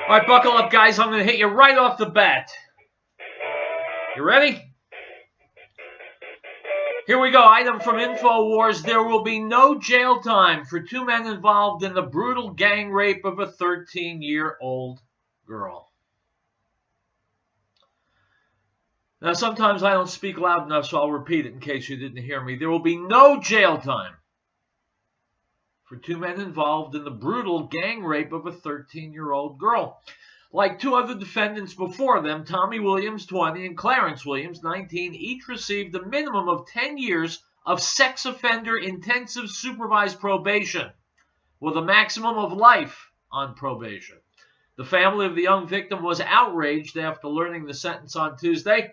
All right, buckle up, guys. I'm going to hit you right off the bat. You ready? Here we go. Item from InfoWars. There will be no jail time for two men involved in the brutal gang rape of a 13-year-old girl. Now, sometimes I don't speak loud enough, so I'll repeat it in case you didn't hear me. There will be no jail time for two men involved in the brutal gang rape of a 13-year-old girl. Like two other defendants before them, Tommy Williams, 20, and Clarence Williams, 19, each received a minimum of 10 years of sex offender intensive supervised probation, with a maximum of life on probation. The family of the young victim was outraged after learning the sentence on Tuesday.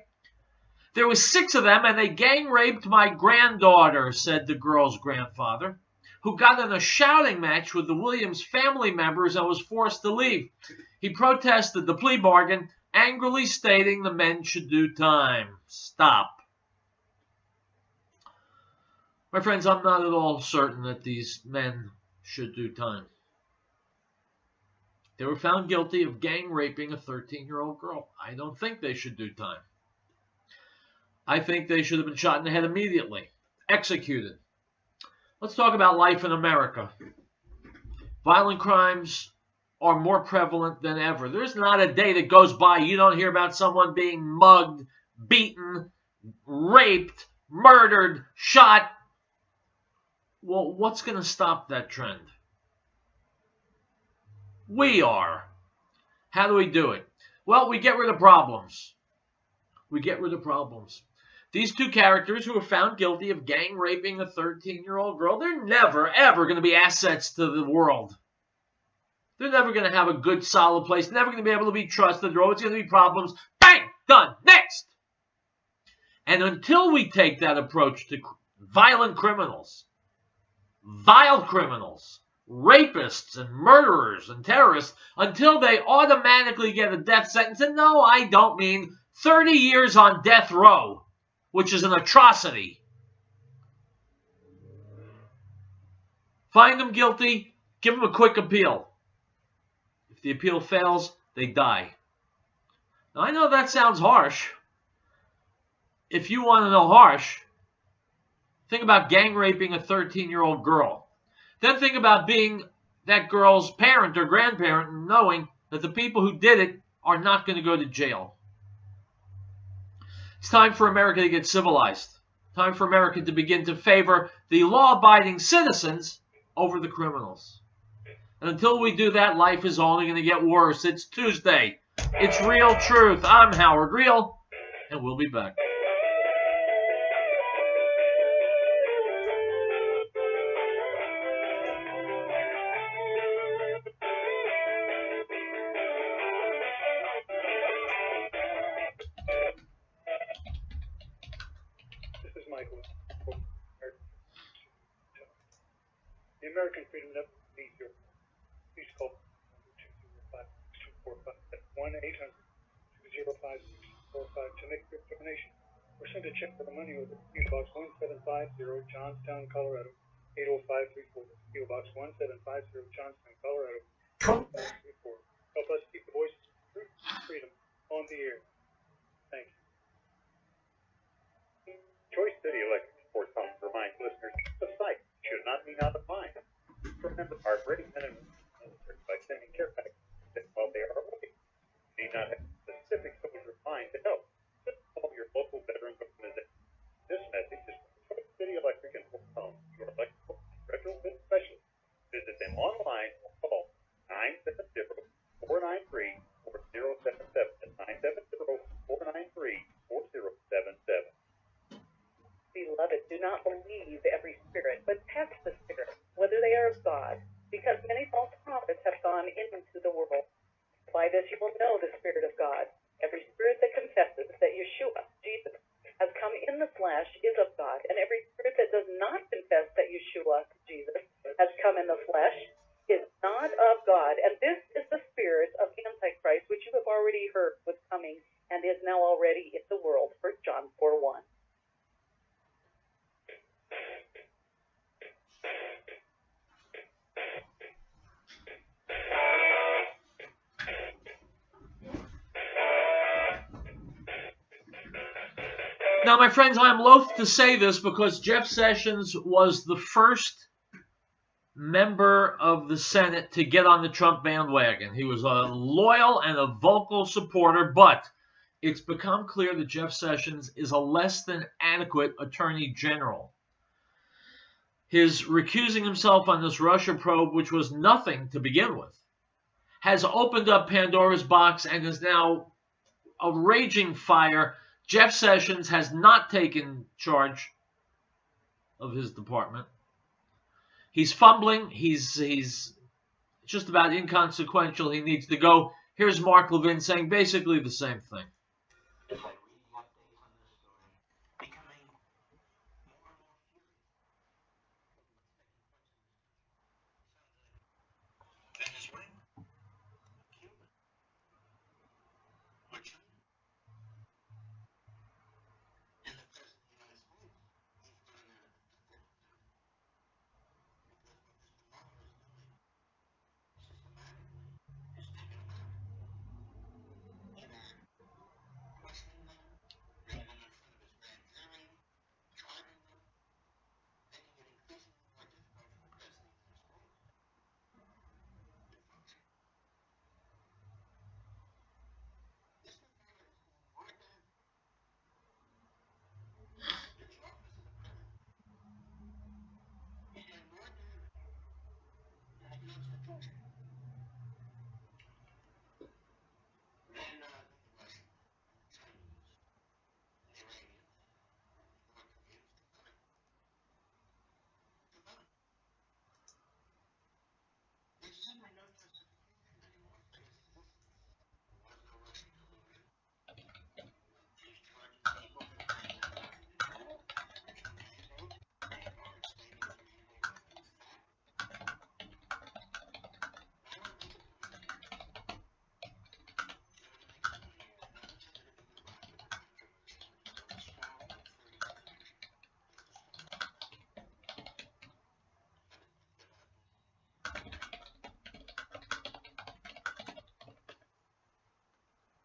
There was 6 of them, and they gang raped my granddaughter, said the girl's grandfather, who got in a shouting match with the Williams family members and was forced to leave. He protested the plea bargain, angrily stating the men should do time. Stop. My friends, I'm not at all certain that these men should do time. They were found guilty of gang raping a 13-year-old girl. I don't think they should do time. I think they should have been shot in the head immediately, executed. Let's talk about life in America. Violent crimes are more prevalent than ever. There's not a day that goes by you don't hear about someone being mugged, beaten, raped, murdered, shot. Well, what's going to stop that trend? We are. How do we do it? Well, we get rid of problems. We get rid of problems. These two characters who were found guilty of gang raping a 13-year-old girl, they're never, ever going to be assets to the world. They're never going to have a good, solid place, never going to be able to be trusted. There are always going to be problems. Bang! Done. Next! And until we take that approach to violent criminals, vile criminals, rapists and murderers and terrorists, until they automatically get a death sentence, and no, I don't mean 30 years on death row, which is an atrocity. Find them guilty, give them a quick appeal. If the appeal fails, they die. Now, I know that sounds harsh. If you want to know harsh, think about gang raping a 13-year-old girl. Then think about being that girl's parent or grandparent and knowing that the people who did it are not going to go to jail. It's time for America to get civilized. Time for America to begin to favor the law-abiding citizens over the criminals. And until we do that, life is only going to get worse. It's Tuesday. It's Real Truth. I'm Howard Riell, and we'll be back. The American Freedom Network needs your please call 1-800-205-645 to make your donation or send a check for the money with PO Box 1750, Johnstown, Colorado 80534. PO Box 1750, Johnstown, Colorado 80534. Help us keep the voices of truth and freedom on the air. Thank you. Choice City Electric Support Pump reminds listeners the site should not be out of mind. Remember, our brave men and women by sending care packages while they are away. You need not have specific soldier in mind to help. Just call your local veteran organization. This message is from Choice City Electric and Fort Collins, your electrical retrofit specialist. Visit them online or call 970-493-4077. That's 970-493-4077. Beloved, do not believe every spirit, but test the spirit, whether they are of God, because many false prophets have gone into the world. By this you will know the Spirit of God. Every spirit that confesses that Yeshua, Jesus, has come in the flesh is of God, and every spirit that does not confess that Yeshua, Jesus, has come in the flesh is not of God. And this is the spirit of Antichrist, which you have already heard was coming and is now already in the world. 1 John 4:1. Now, my friends, I'm loath to say this because Jeff Sessions was the first member of the Senate to get on the Trump bandwagon. He was a loyal and a vocal supporter, but it's become clear that Jeff Sessions is a less than adequate attorney general. His recusing himself on this Russia probe, which was nothing to begin with, has opened up Pandora's box and is now a raging fire. Jeff Sessions has not taken charge of his department. He's fumbling. He's just about inconsequential. He needs to go. Here's Mark Levin saying basically the same thing. As I read the updates on this story, becoming more and more furious. Venezuela, Cuba, or China, and the President of the United States, he's running out of the because what Mr. Mueller is doing systematically is taking them out, either questioning them, bringing them in front of his grand jury, charging them, making it increasingly more difficult for the President of the United States to function. This Mueller is doing more damage to the office of the President. He's doing more damage than the Constitution, than the Russians, and the Chinese, and the Iranians, and the North Koreans combined. There's simply no justification anymore for his existence. There was no Russian collusion. He's charging people for carrying out Russian intel, Russian mandate, or explaining the mandate after the fact. I don't think it's going to make it 20 years. Not until it can move on to the controversy, which is over swallowing of 30 resolutions. That's the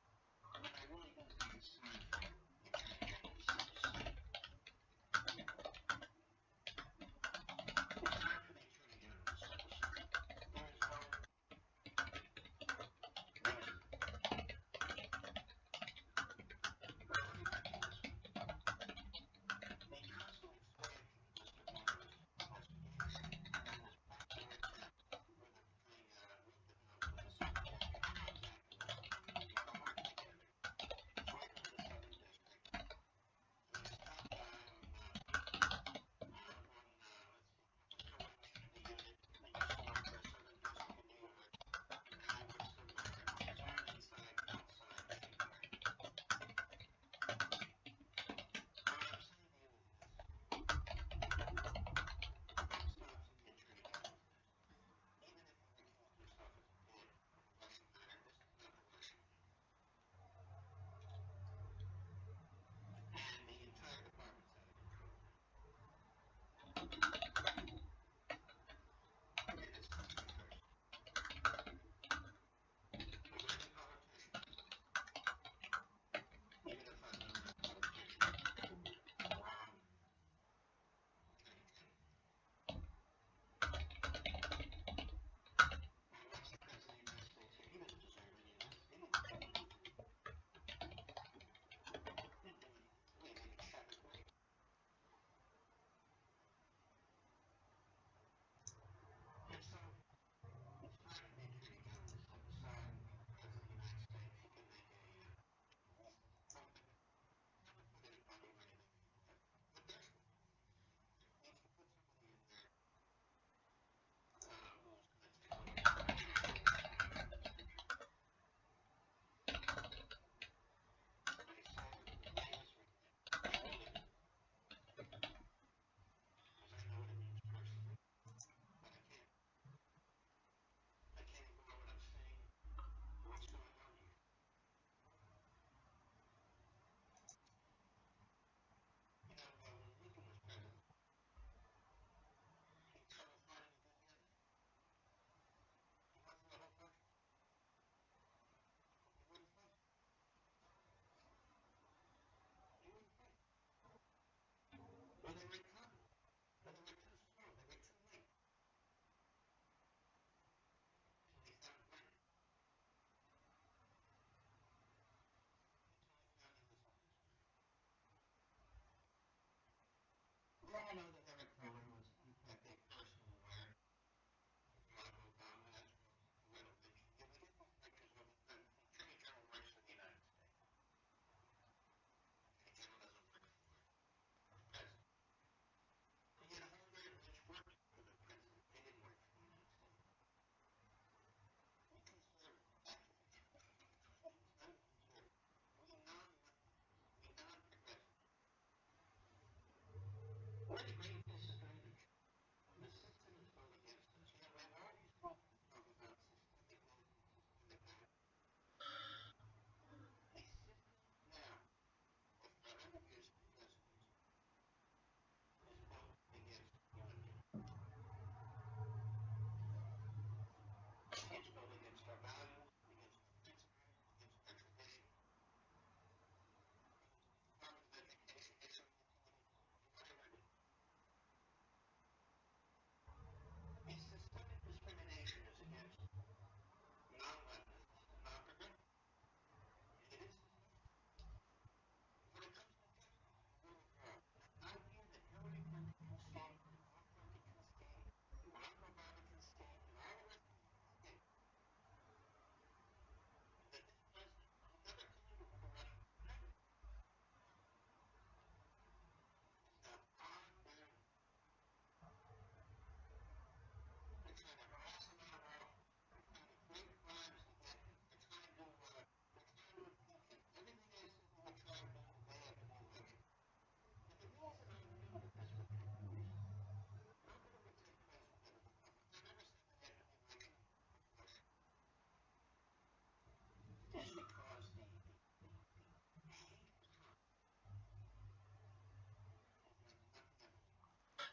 story. But I really don't think it's time for the Attorney General to step aside. It's time for the Attorney General to step aside. There is no reason. But let me back to this. The constant exposure of Mr. Mueller's investigation and then this backdoor attempt with the Secretary of Contact and Mueller working together, fighting in the Southern District. He is top guy on what's the coalition of the unit that used to work for a Southern District in New York, and now he works for Mueller. His arms inside, outside everywhere. But what I'm saying to you is this. The buck stops in the Attorney General's desk. Even if you recuse yourself as you did on the Russian matter, this is not a Russian matter. And the entire department's out of control. And it's country first. Of any politician, even if I'm not a politician, wrong, Attorney General. Why was the President of the United States here? He doesn't deserve any of this. He didn't do anything. He didn't do anything. He didn't even shove his way.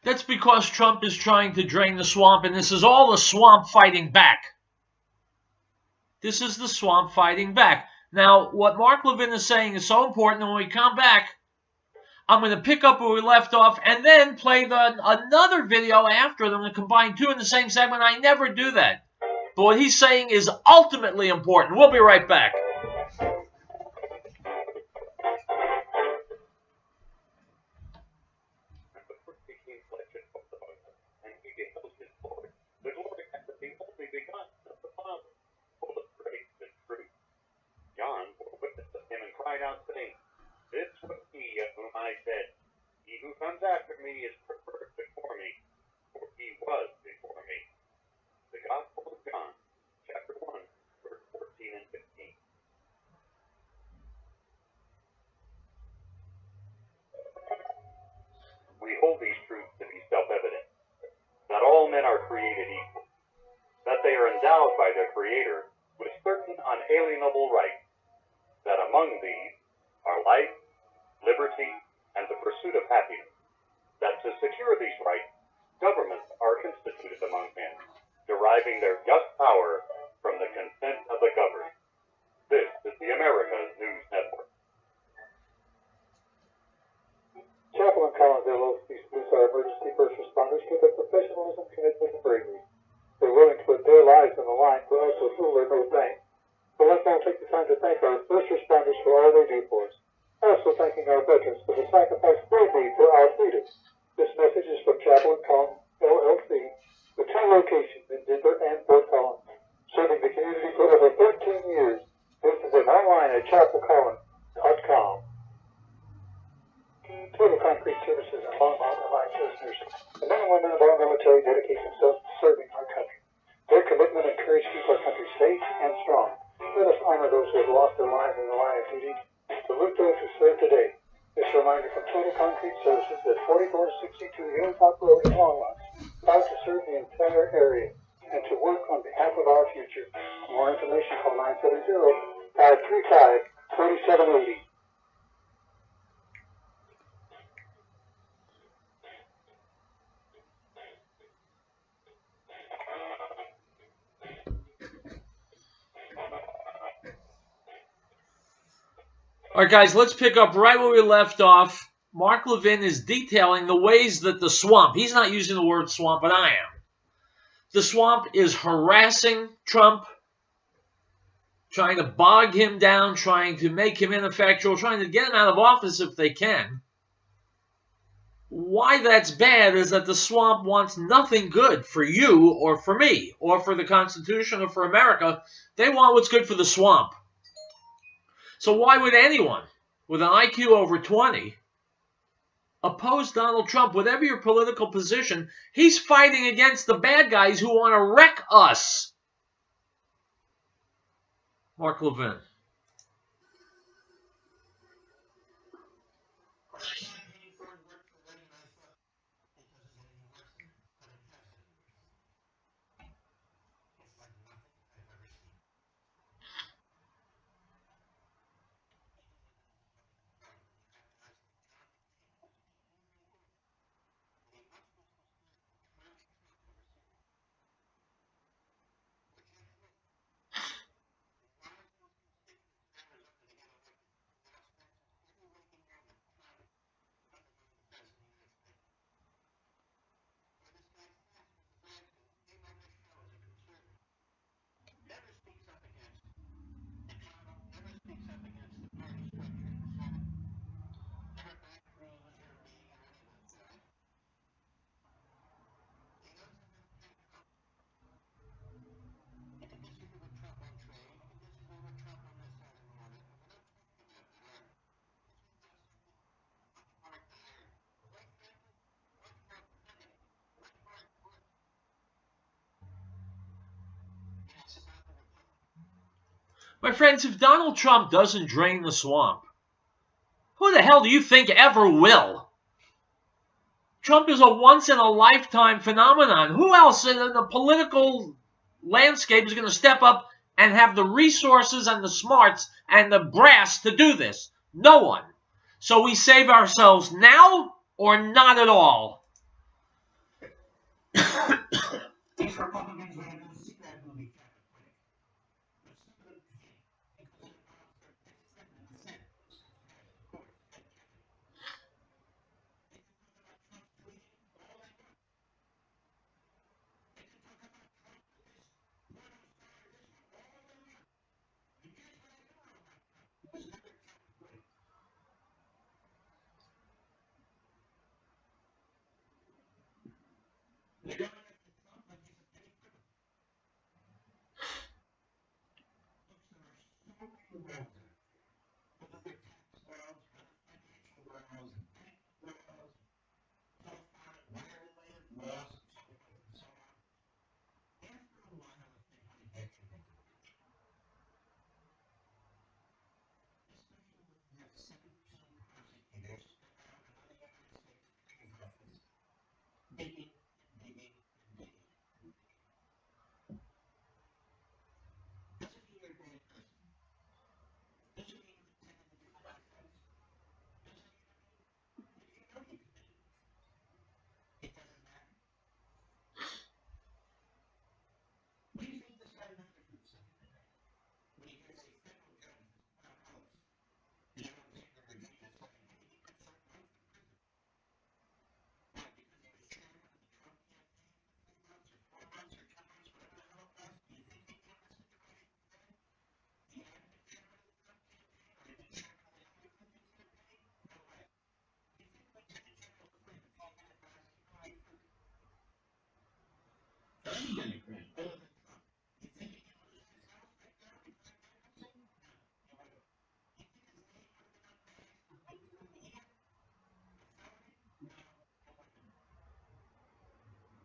That's because Trump is trying to drain the swamp, and this is all the swamp fighting back. This is the swamp fighting back. Now, what Mark Levin is saying is so important, and when we come back, I'm going to pick up where we left off and then play another video after. I'm going to combine two in the same segment. I never do that. But what he's saying is ultimately important. We'll be right back. John bore witness of him and cried out, saying, "This was he of whom I said, He who comes after me is preferred before me, for he was before me." The Gospel of John, chapter 1, verse 14 and 15. We hold these truths to be self-evident, that all men are created equal, that they are endowed by their Creator with certain unalienable rights, that among these are life, liberty, and the pursuit of happiness, that to secure these rights, governments are instituted among men, deriving their just power from the consent of the governed. This is the America's News Network. Chaplain Collins LLC salutes our emergency first responders for their professionalism, commitment, and bravery. They're willing to put their lives on the line for us with little or no thanks. So let's all take the time to thank our first responders for all they do for us. Also thanking our veterans for the sacrifice they made for our freedom. This message is from Chaplain Collins LLC, with two locations in Denver and Fort Collins, serving the community for over 13 years. Visit them online at chapelcollins.com. Total Concrete Services and Longmont Alliance listeners. The men and women of our military dedicate themselves to serving our country. Their commitment and courage keep our country safe and strong. Let us honor those who have lost their lives in the line of duty. Salute those who serve today. This reminder from Total Concrete Services at 4462 Hilltop Road in Longmont. Proud to serve the entire area and to work on behalf of our future. For more information, call 970-535-4780. All right, guys, let's pick up right where we left off. Mark Levin is detailing the ways that the swamp, he's not using the word swamp, but I am. The swamp is harassing Trump, trying to bog him down, trying to make him ineffectual, trying to get him out of office if they can. Why that's bad is that the swamp wants nothing good for you or for me or for the Constitution or for America. They want what's good for the swamp. So why would anyone with an IQ over 20 oppose Donald Trump? Whatever your political position, he's fighting against the bad guys who want to wreck us. Mark Levin. My friends, if Donald Trump doesn't drain the swamp, who the hell do you think ever will? Trump is a once-in-a-lifetime phenomenon. Who else in the political landscape is going to step up and have the resources and the smarts and the brass to do this? No one. So we save ourselves now or not at all. Republicans were able to see that movie kind of quick. But some of them can't because it involves their 57%. Of course, that Kevin. They can talk about Trump tweeting all they want. They can talk about Trump with this porno star, this one, all they want. And here's what I know about Trump. He was never Trump great. They don't elected Trump like he's a penny criminal. Folks, there are so many worlds out there. Whether they're tax worlds, other financial worlds, and bank worlds, telephonic wire-related laws, and so forth and so on. After a while, if they want to get you, they can get you. Especially when you have 17 prosecutors stuck out in the United States Attorney's Office, digging and digging and digging and digging. Doesn't mean you're a bad person. Doesn't mean you're intending to do a bad offense. Doesn't even mean that you know you committed an offense. It doesn't matter. What do you think this guy Rutherford said today? When he gets a federal judge, well, Alice, the Alexander Virginia saying, hey, he could serve life in prison. Why? Because he was chairman of the Trump campaign for 3 months or 4 months or 2 months, whatever the hell it was. Do you think he knew the situation then? He hadn't been chairman of the Trump campaign or he'd been chairman of the Hillary Clinton campaign? No way. Do you think Lieutenant General Flynn, if he had been asked, you know, any Democrat, other than Trump, you think he could lose his house right there behind bankruptcy? No, he wouldn't. You think his name would have been on bags for burglary of the year? A felony?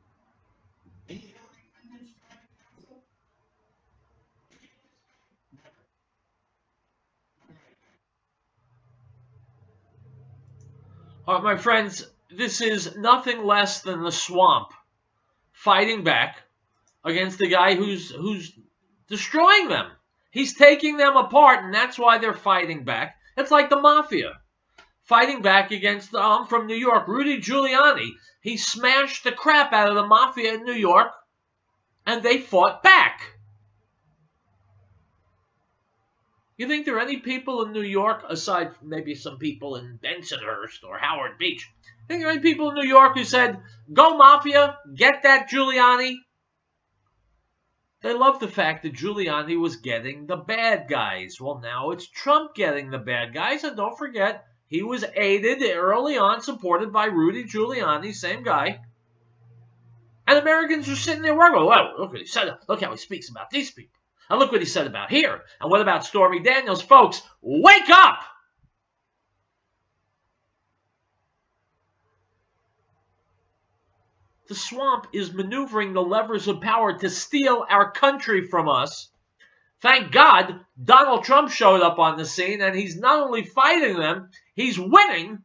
No, it wouldn't. Any Hillary Clinton's private counsel? Treated this guy? Never. I'll be right back. All right, my friends, this is nothing less than the swamp fighting back against the guy who's destroying them. He's taking them apart, and that's why they're fighting back. It's like the mafia fighting back against, I'm from New York, Rudy Giuliani. He smashed the crap out of the mafia in New York, and they fought back. You think there are any people in New York, aside from maybe some people in Bensonhurst or Howard Beach, think there are any people in New York who said, go mafia, get that Giuliani? They love the fact that Giuliani was getting the bad guys. Well, now it's Trump getting the bad guys, and don't forget, he was aided early on, supported by Rudy Giuliani, same guy. And Americans are sitting there working, well, look what he said, look how he speaks about these people. And look what he said about here. And what about Stormy Daniels? Folks, wake up! The swamp is maneuvering the levers of power to steal our country from us. Thank God Donald Trump showed up on the scene, and he's not only fighting them, he's winning.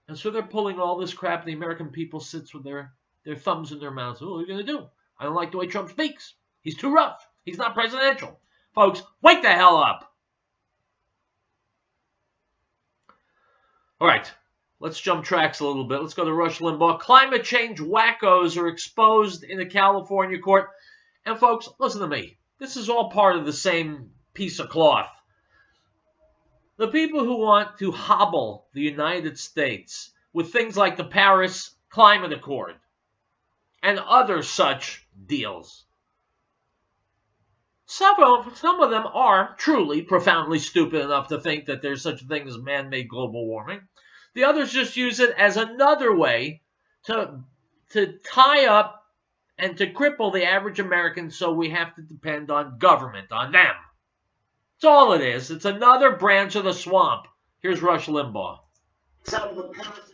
And so they're pulling all this crap, and the American people sits with their thumbs in their mouths. What are we going to do? I don't like the way Trump speaks. He's too rough. He's not presidential. Folks, wake the hell up. All right, let's jump tracks a little bit. Let's go to Rush Limbaugh. Climate change wackos are exposed in a California court. And folks, listen to me. This is all part of the same piece of cloth. The people who want to hobble the United States with things like the Paris Climate Accord and other such deals. Some of them are truly profoundly stupid enough to think that there's such a thing as man-made global warming. The others just use it as another way to tie up and to cripple the average American, so we have to depend on government, on them. That's all it is. It's another branch of the swamp. Here's Rush Limbaugh. Some of the Paris Accord.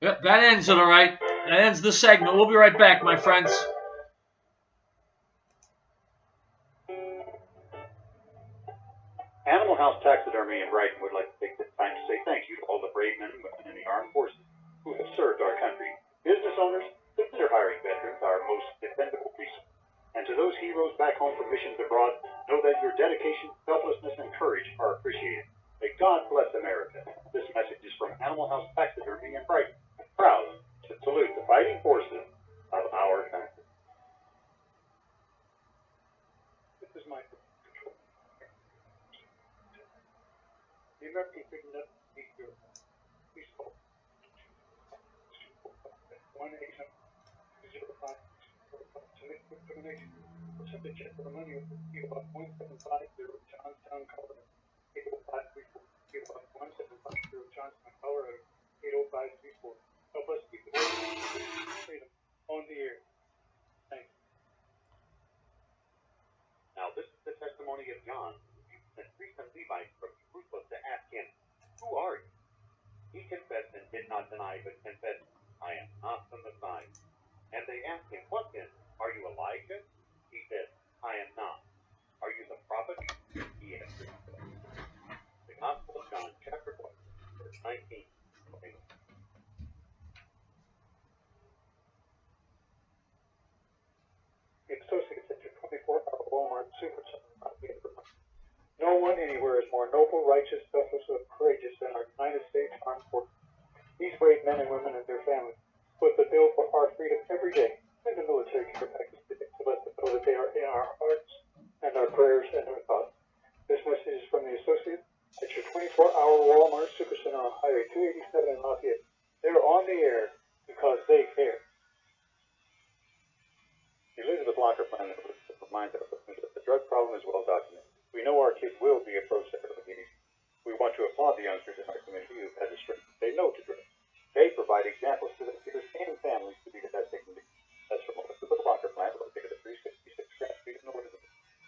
Yep, that ends it, all right. That ends the segment. We'll be right back, my friends. Animal House Taxidermy in Brighton would like to take this time to say thank you to all the brave men and women in the armed forces who have served our country. Business owners, consider hiring veterans, our most dependable resource. And to those heroes back home from missions abroad, know that your dedication, selflessness, and courage are appreciated. May God bless America. This message is from Animal House Taxidermy in Brighton, proud to salute the fighting forces of our country. This is my control. The American couldn't let me do it. Please call 1-800-05 to make quick donation. Or send a check for the money of PO Box 1750, Johnstown, Colorado. 80534. PO Box 1750, Johnstown, Colorado. 80534. Help us keep the freedom on the air. Thank you. Now, this is the testimony of John, the priest and Levite from Jerusalem, to ask him, "Who are you?" He confessed and did not deny, but confessed, "I am not the Messiah." And they asked him, "What then? Are you Elijah?" He said, "I am not." "Are you the prophet?" He answered, The Gospel of John, chapter 1, verse 19. The associates at your 24-hour Walmart Supercenter. No one anywhere is more noble, righteous, selfless, or courageous than our United States Armed Forces. These brave men and women and their families foot the bill for our freedom every day. Send the military care package today to let them know that they are in our hearts and our prayers and our thoughts. This message is from the associates at your 24-hour Walmart Supercenter on Highway 287 in Lafayette. They're on the air because they care. The Elizabeth Locker plan reminds us that the drug problem is well documented. We know our kids will be approached at early age. We want to applaud the youngsters in our community who have had the strength to say no to drugs. They provide examples to their peers and families to be the best they can be. That's from Elizabeth Locker plant located at 366 Grant Street in Elizabeth,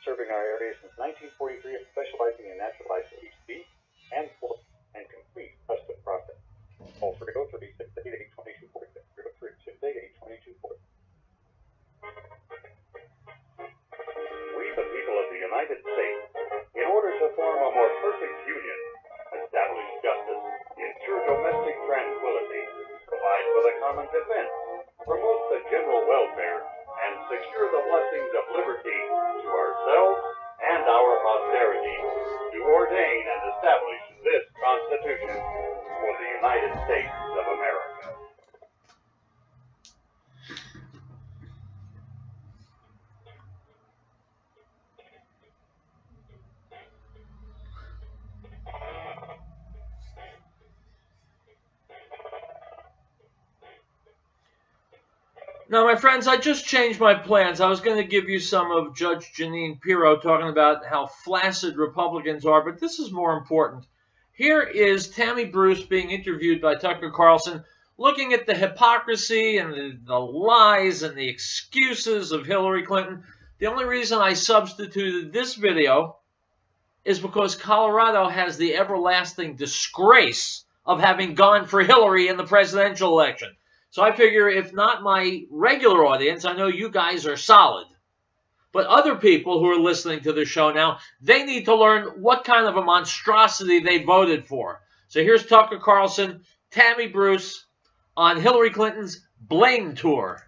serving our area since 1943 and specializing in naturalized beef and pork and complete custom process. Call 303-688-2246. 303-688-2246. We, the people of the United States, in order to form a more perfect union, establish justice, ensure domestic tranquility, provide for the common defense, promote the general welfare, and secure the blessings of liberty to ourselves and our posterity, do ordain and establish this Constitution for the United States of America. Now, my friends, I just changed my plans. I was going to give you some of Judge Jeanine Pirro talking about how flaccid Republicans are, but this is more important. Here is Tammy Bruce being interviewed by Tucker Carlson, looking at the hypocrisy and the lies and the excuses of Hillary Clinton. The only reason I substituted this video is because Colorado has the everlasting disgrace of having gone for Hillary in the presidential election. So I figure if not my regular audience, I know you guys are solid. But other people who are listening to the show now, they need to learn what kind of a monstrosity they voted for. So here's Tucker Carlson, Tammy Bruce on Hillary Clinton's blame tour.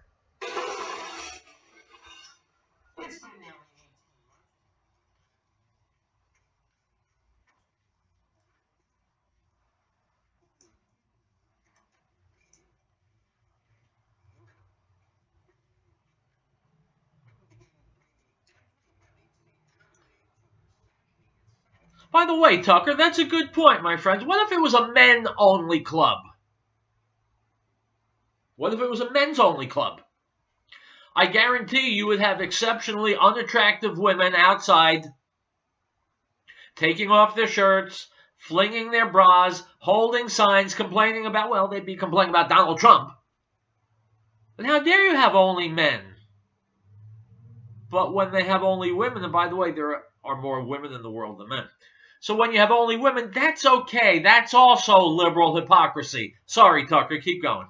By the way, Tucker, that's a good point, my friends. What if it was a men-only club? What if it was a men's-only club? I guarantee you would have exceptionally unattractive women outside taking off their shirts, flinging their bras, holding signs, complaining about, well, they'd be complaining about Donald Trump. But how dare you have only men? But when they have only women, and by the way, there are more women in the world than men. So when you have only women, that's okay. That's also liberal hypocrisy. Sorry, Tucker, keep going.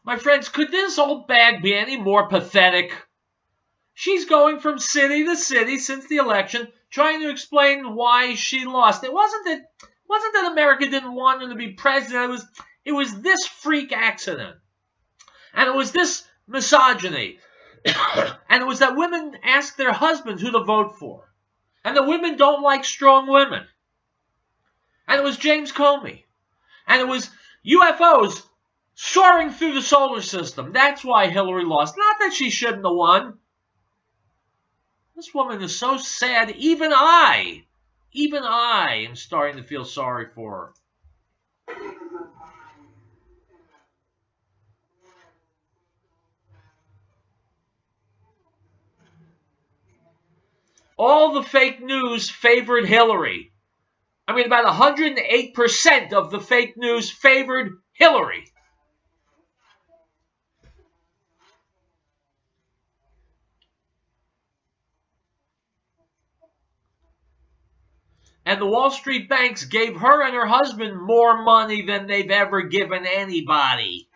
My friends, could this old bag be any more pathetic? She's going from city to city since the election, trying to explain why she lost. It wasn't that America didn't want her to be president. It was this freak accident. And it was this misogyny. And it was that women ask their husbands who to vote for. And the women don't like strong women. And it was James Comey. And it was UFOs soaring through the solar system. That's why Hillary lost. Not that she shouldn't have won. This woman is so sad. Even I am starting to feel sorry for her. All the fake news favored Hillary. I mean, about 108% of the fake news favored Hillary. And the Wall Street banks gave her and her husband more money than they've ever given anybody.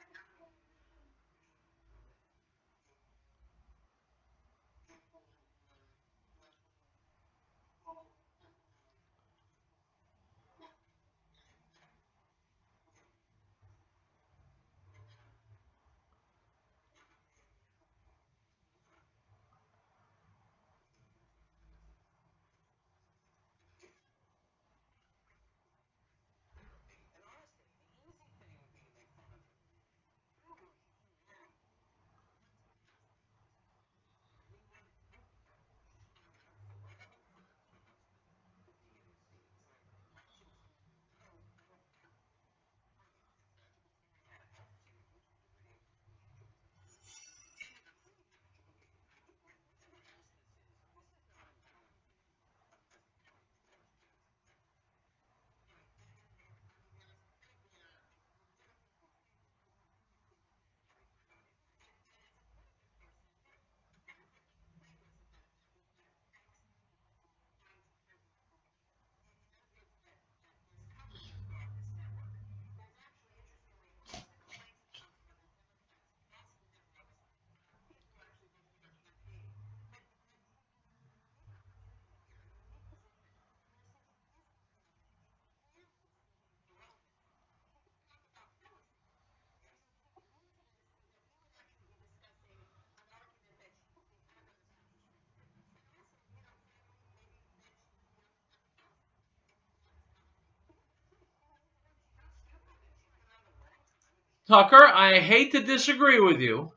Tucker, I hate to disagree with you,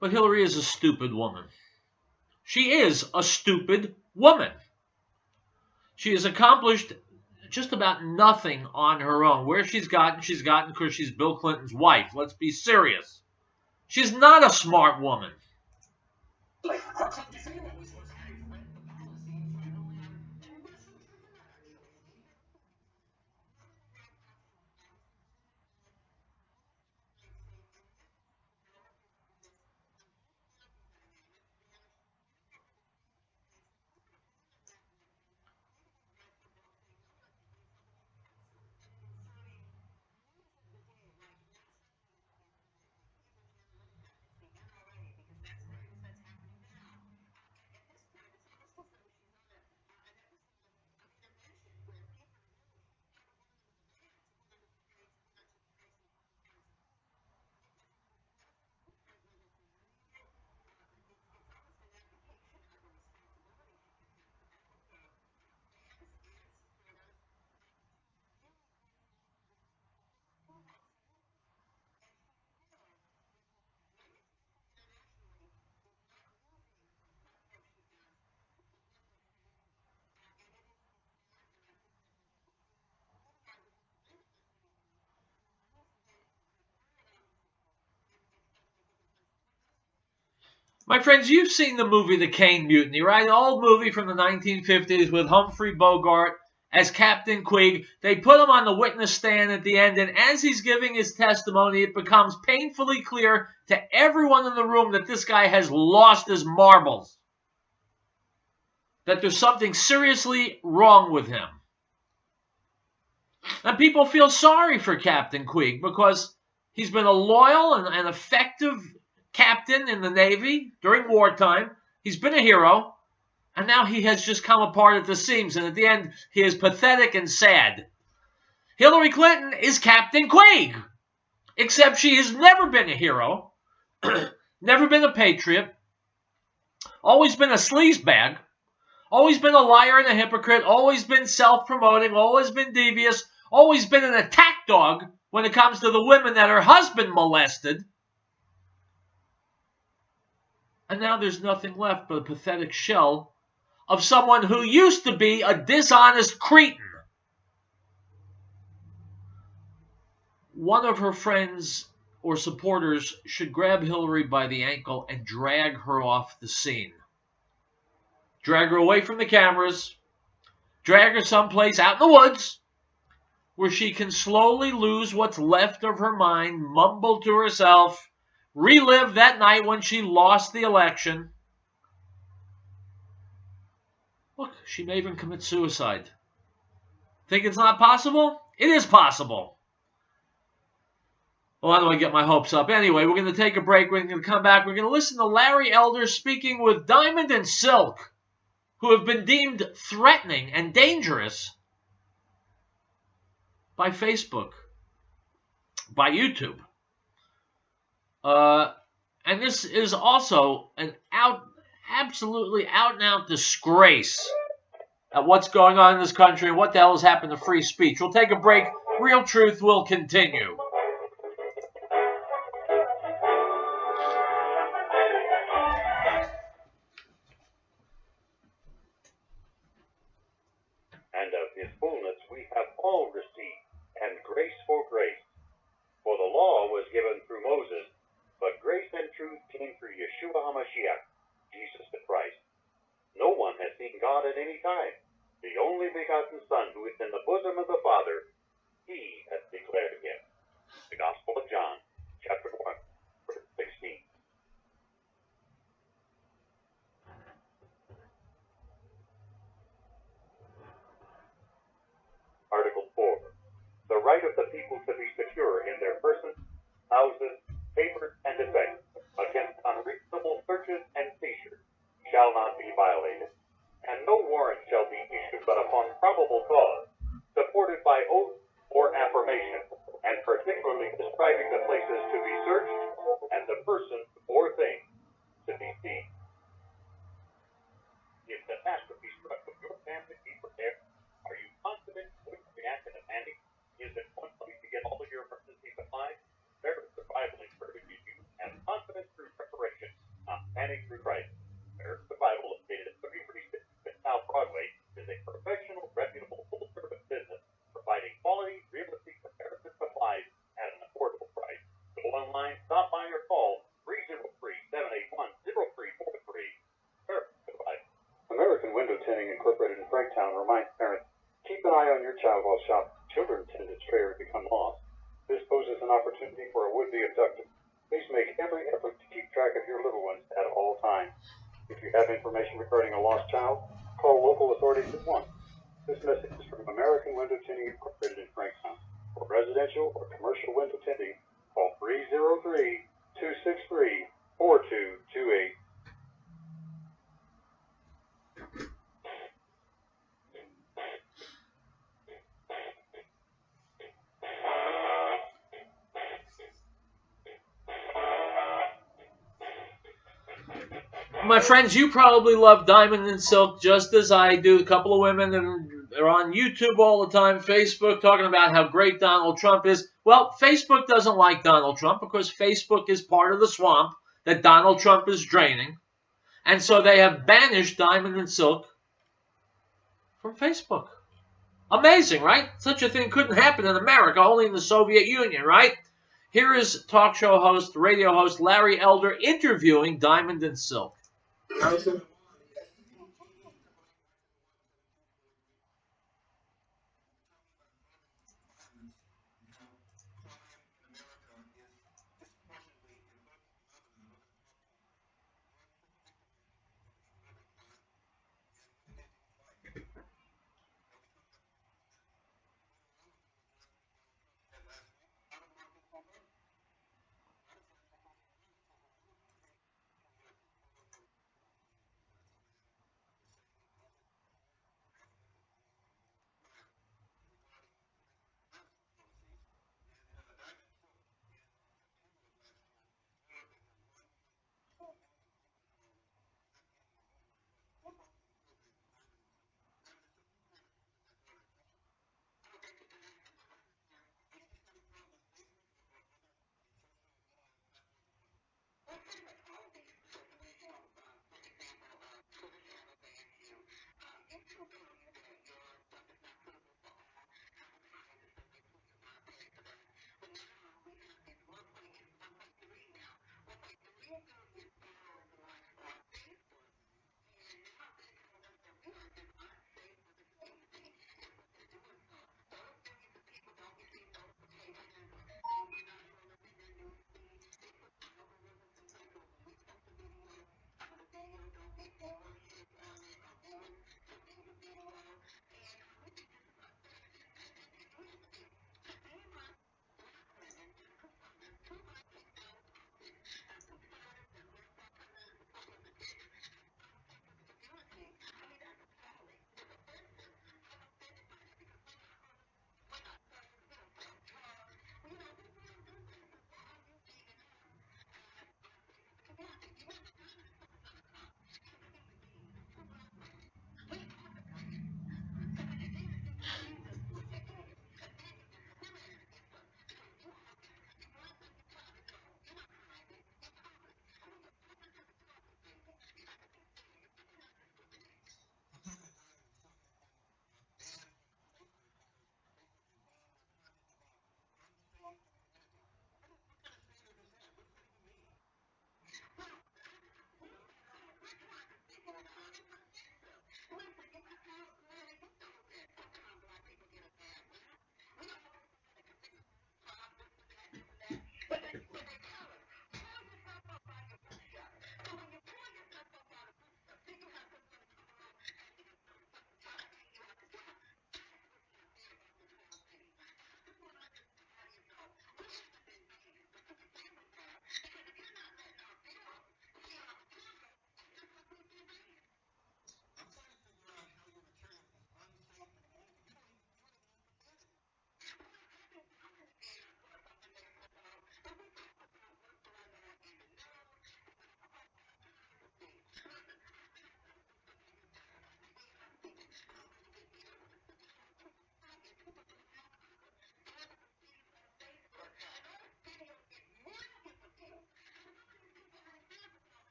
but Hillary is a stupid woman. She is a stupid woman. She has accomplished just about nothing on her own. Where she's gotten because she's Bill Clinton's wife. Let's be serious. She's not a smart woman. My friends, you've seen the movie The Caine Mutiny, right? An old movie from the 1950s with Humphrey Bogart as Captain Queeg. They put him on the witness stand at the end, and as he's giving his testimony, it becomes painfully clear to everyone in the room that this guy has lost his marbles. That there's something seriously wrong with him. And people feel sorry for Captain Queeg because He's been a loyal and effective captain in the Navy during wartime. He's been a hero. And now he has just come apart at the seams. And at the end, he is pathetic and sad. Hillary Clinton is Captain Queeg. Except she has never been a hero. Never been a patriot. Always been a sleazebag. Always been a liar and a hypocrite. Always been self-promoting. Always been devious. Always been an attack dog when it comes to the women that her husband molested. And now there's nothing left but a pathetic shell of someone who used to be a dishonest cretin. One of her friends or supporters should grab Hillary by the ankle and drag her off the scene. Drag her away from the cameras. Drag her someplace out in the woods where she can slowly lose what's left of her mind, mumble to herself, relive that night when she lost the election. Look, she may even commit suicide. Think it's not possible? It is possible. Well, how do I get my hopes up? Anyway, we're going to take a break. We're going to come back. We're going to listen to Larry Elder speaking with Diamond and Silk, who have been deemed threatening and dangerous by Facebook, by YouTube. And this is also an absolutely out-and-out disgrace at what's going on in this country and what the hell has happened to free speech. We'll take a break. Real Truth will continue. And of his fullness we have all received, and grace for grace. For the law was given through Moses, but grace and truth came through Yeshua HaMashiach, Jesus the Christ. No one has seen God at any time. The only begotten Son, who is in the bosom of the Father, he has declared him. The Gospel of John, chapter 1, verse 16. Article 4. The right of the people to be secure in their persons, houses, papers, and effects against unreasonable searches and seizures shall not be violated, and no warrant shall be issued but upon probable cause, supported by oath or affirmation, and particularly describing the places to be searched and the persons or things to be seized. If catastrophe struck with your family, be prepared. Are you confident you will react in a panic? Is it one place to get all of your emergency supplies? There is survival encourages you, and confidence through preparation, not panic through crisis. There's Survival, located at 3366 South Broadway, is a professional, reputable, full-service business providing quality, realistic comparison supplies at an affordable price. Go online, stop by, or call 303-781-0343. Survival. American Window Tinting Incorporated in Franktown reminds parents, keep an eye on your child while shopping. Children tend to stray or become lost. This poses an opportunity for a would-be abductor. Please make every effort to keep track of your little ones at all times. If you have information regarding a lost child, call local authorities at once. This message is from American Window Tinting Incorporated in Franktown. For residential or commercial window tinting, call 303-263-4228. My friends, you probably love Diamond and Silk just as I do. A couple of women that are on YouTube all the time, Facebook, talking about how great Donald Trump is. Well, Facebook doesn't like Donald Trump because Facebook is part of the swamp that Donald Trump is draining. And so they have banished Diamond and Silk from Facebook. Amazing, right? Such a thing couldn't happen in America, only in the Soviet Union, right? Here is talk show host, radio host Larry Elder interviewing Diamond and Silk.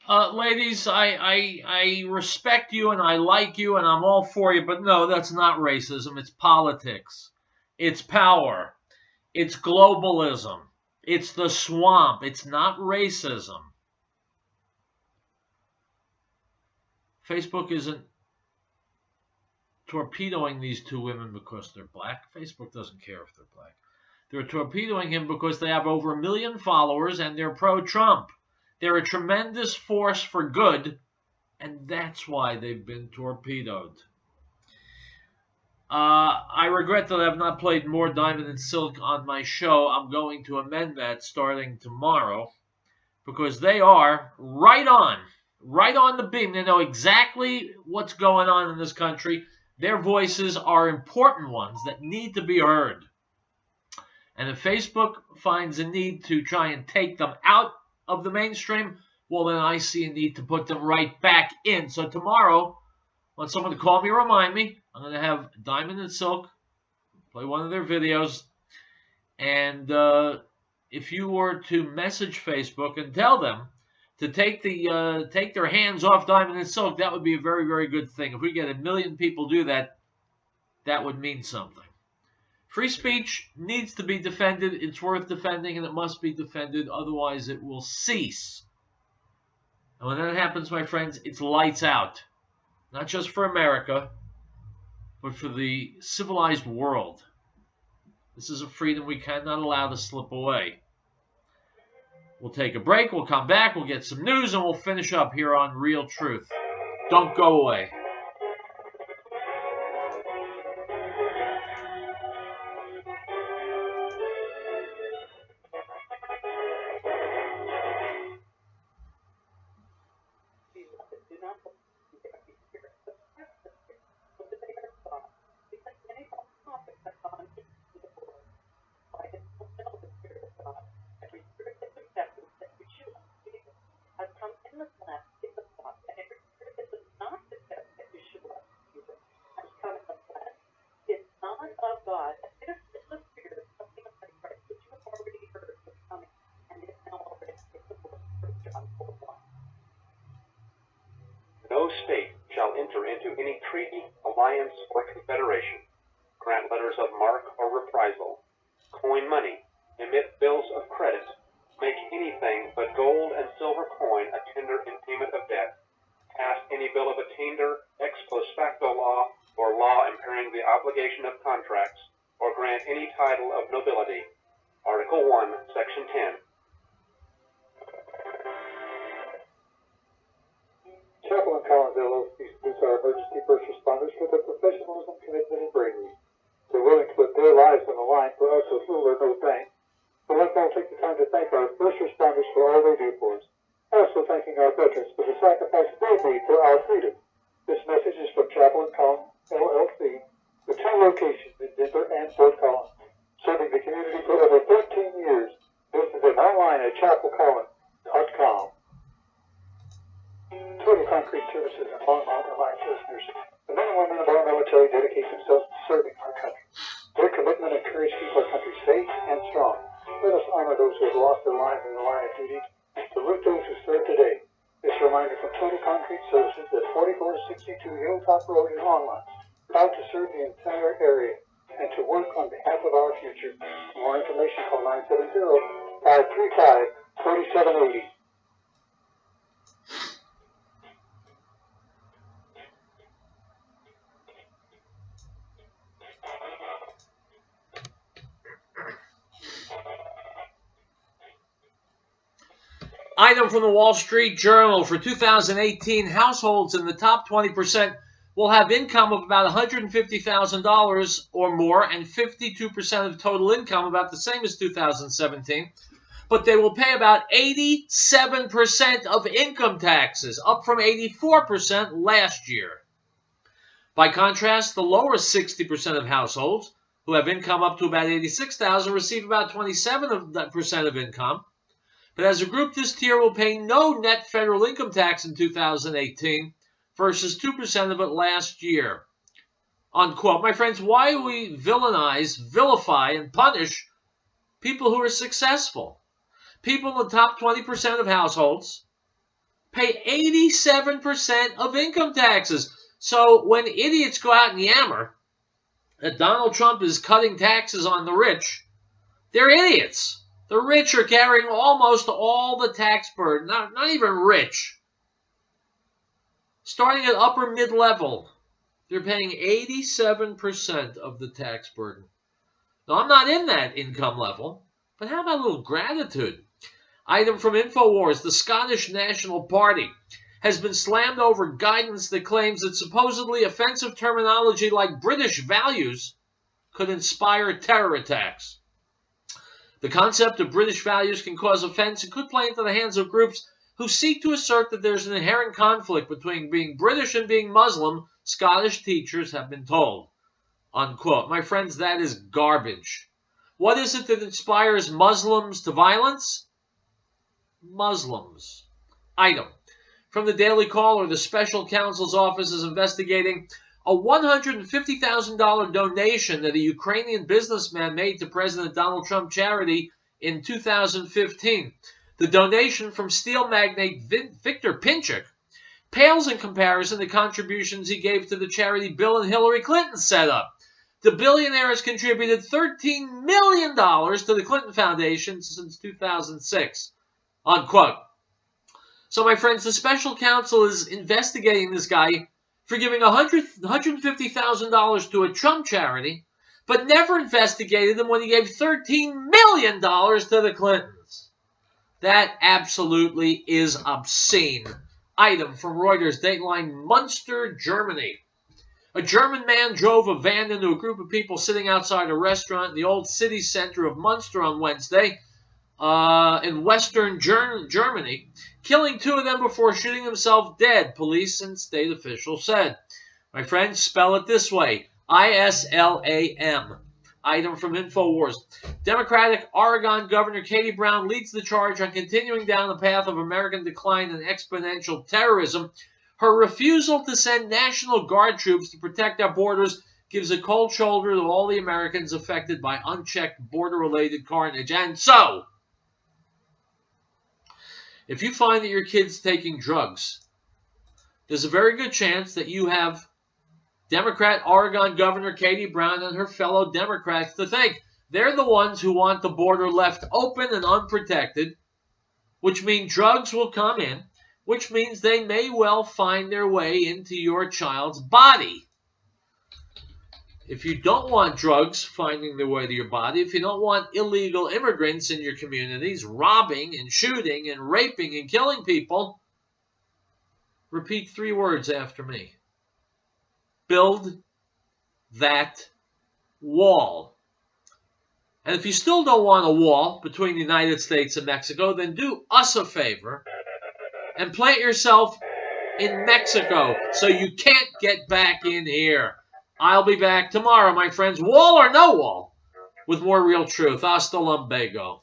Ladies, I respect you and I like you and I'm all for you, but no, that's not racism. It's politics. It's power. It's globalism. It's the swamp. It's not racism. Facebook isn't torpedoing these two women because they're black. Facebook doesn't care if they're black. They're torpedoing him because they have over 1 million followers and they're pro-Trump. They're a tremendous force for good, and that's why they've been torpedoed. I regret that I have not played more Diamond and Silk on my show. I'm going to amend that starting tomorrow because they are right on the beam. They know exactly what's going on in this country. Their voices are important ones that need to be heard. And if Facebook finds a need to try and take them out of the mainstream, well, then I see a need to put them right back in. So tomorrow, want someone to call me or remind me, I'm going to have Diamond and Silk play one of their videos. And if you were to message Facebook and tell them to take their hands off Diamond and Silk, that would be a very, very good thing. If we get 1 million people do that, that would mean something. Free speech needs to be defended. It's worth defending, and it must be defended. Otherwise, it will cease. And when that happens, my friends, it's lights out. Not just for America, but for the civilized world. This is a freedom we cannot allow to slip away. We'll take a break. We'll come back. We'll get some news, and we'll finish up here on Real Truth. Don't go away. No state shall enter into any treaty, alliance, or confederation, grant letters of marque or reprisal, coin money, emit bills of credit, make anything but gold and silver coin a tender in payment of debt, pass any bill of attainder, ex post facto law, or law impairing the obligation of contracts, or grant any title of nobility. Article 1, Section 10. Chaplain Collins LLC salutes our emergency first responders for their professionalism, commitment, and bravery. They're willing to put their lives on the line for us with little or no thanks. So let's all take the time to thank our first responders for all they do for us. Also thanking our veterans for the sacrifice they made for our freedom. This message is from Chaplain Collins LLC, with 2 locations in Denver and Fort Collins, serving the community for over 13 years. Visit them online at chapelcollins.com. Total Concrete Services and Longmont Alliance listeners, the men and women of our military dedicate themselves to serving our country. Their commitment and courage keep our country safe and strong. Let us honor those who have lost their lives in the line of duty and salute those who serve today. This reminder from Total Concrete Services at 4462 Hilltop Road in Longmont, proud to serve the entire area and to work on behalf of our future. For more information, call 970-535-4780. Item from the Wall Street Journal for 2018, households in the top 20% will have income of about $150,000 or more and 52% of total income, about the same as 2017. But they will pay about 87% of income taxes, up from 84% last year. By contrast, the lower 60% of households who have income up to about $86,000 receive about 27% of income. But as a group, this tier will pay no net federal income tax in 2018 versus 2% of it last year. Unquote. My friends, why do we villainize, vilify, and punish people who are successful? People in the top 20% of households pay 87% of income taxes. So when idiots go out and yammer that Donald Trump is cutting taxes on the rich, they're idiots. The rich are carrying almost all the tax burden, not even rich. Starting at upper mid-level, they're paying 87% of the tax burden. Now, I'm not in that income level, but how about a little gratitude? Item from InfoWars, the Scottish National Party has been slammed over guidance that claims that supposedly offensive terminology like British values could inspire terror attacks. The concept of British values can cause offense and could play into the hands of groups who seek to assert that there's an inherent conflict between being British and being Muslim, Scottish teachers have been told. Unquote. My friends, that is garbage. What is it that inspires Muslims to violence? Muslims. Item. From the Daily Caller, the Special Counsel's Office is investigating a $150,000 donation that a Ukrainian businessman made to President Donald Trump charity in 2015. The donation from steel magnate Victor Pinchuk pales in comparison to contributions he gave to the charity Bill and Hillary Clinton set up. The billionaire has contributed $13 million to the Clinton Foundation since 2006. Unquote. So, my friends, the special counsel is investigating this guy for giving $150,000 to a Trump charity, but never investigated him when he gave $13 million to the Clintons. That absolutely is obscene. Item from Reuters, Dateline, Munster, Germany. A German man drove a van into a group of people sitting outside a restaurant in the old city center of Munster on Wednesday in western Germany, killing two of them before shooting himself dead, police and state officials said. My friends, spell it this way, I-S-L-A-M. Item from InfoWars. Democratic Oregon Governor Katie Brown leads the charge on continuing down the path of American decline and exponential terrorism. Her refusal to send National Guard troops to protect our borders gives a cold shoulder to all the Americans affected by unchecked border-related carnage. And so, if you find that your kid's taking drugs, there's a very good chance that you have Democrat Oregon Governor Katie Brown and her fellow Democrats to thank. They're the ones who want the border left open and unprotected, which means drugs will come in, which means they may well find their way into your child's body. If you don't want drugs finding their way to your body, if you don't want illegal immigrants in your communities robbing and shooting and raping and killing people, repeat 3 words after me. Build that wall. And if you still don't want a wall between the United States and Mexico, then do us a favor and plant yourself in Mexico so you can't get back in here. I'll be back tomorrow, my friends, wall or no wall, with more real truth. Hasta lumbago.